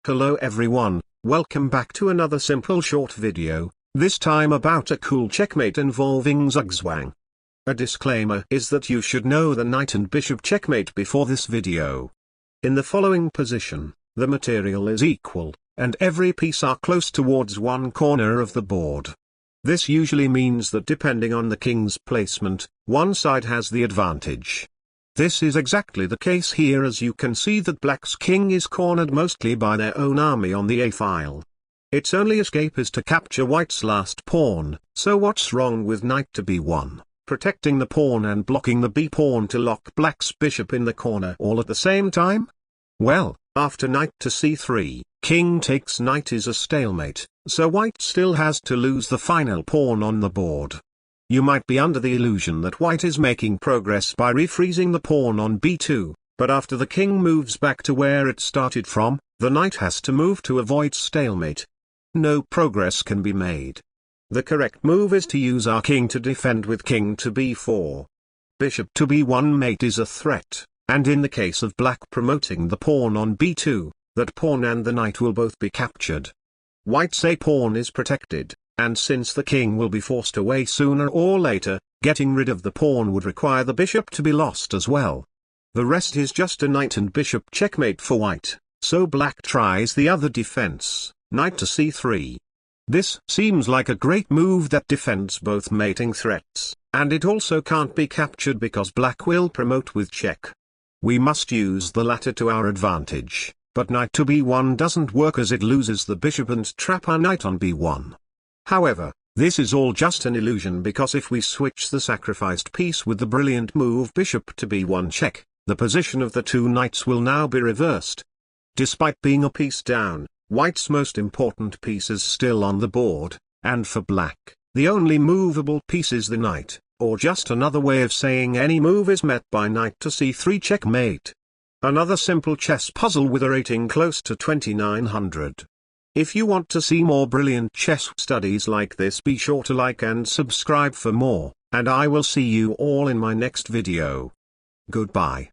Hello everyone, welcome back to another simple short video, this time about a cool checkmate involving zugzwang. A disclaimer is that you should know the knight and bishop checkmate before this video. In the following position, the material is equal, and every piece are close towards one corner of the board. This usually means that depending on the king's placement, one side has the advantage. This is exactly the case here, as you can see that black's king is cornered mostly by their own army on the a-file. Its only escape is to capture white's last pawn, so what's wrong with knight to b1, protecting the pawn and blocking the b-pawn to lock black's bishop in the corner all at the same time? Well, after knight to c3, king takes knight is a stalemate, so white still has to lose the final pawn on the board. You might be under the illusion that white is making progress by refreezing the pawn on b2, but after the king moves back to where it started from, the knight has to move to avoid stalemate. No progress can be made. The correct move is to use our king to defend with king to b4. Bishop to b1 mate is a threat, and in the case of black promoting the pawn on b2, that pawn and the knight will both be captured. White's a-pawn is protected, and since the king will be forced away sooner or later, getting rid of the pawn would require the bishop to be lost as well. The rest is just a knight and bishop checkmate for white, so black tries the other defense, knight to c3. This seems like a great move that defends both mating threats, and it also can't be captured because black will promote with check. We must use the latter to our advantage, but knight to b1 doesn't work as it loses the bishop and trap our knight on b1. However, this is all just an illusion, because if we switch the sacrificed piece with the brilliant move bishop to b1 check, the position of the two knights will now be reversed. Despite being a piece down, white's most important piece is still on the board, and for black, the only movable piece is the knight, or just another way of saying any move is met by knight to c3 checkmate. Another simple chess puzzle with a rating close to 2900. If you want to see more brilliant chess studies like this, be sure to like and subscribe for more, and I will see you all in my next video. Goodbye.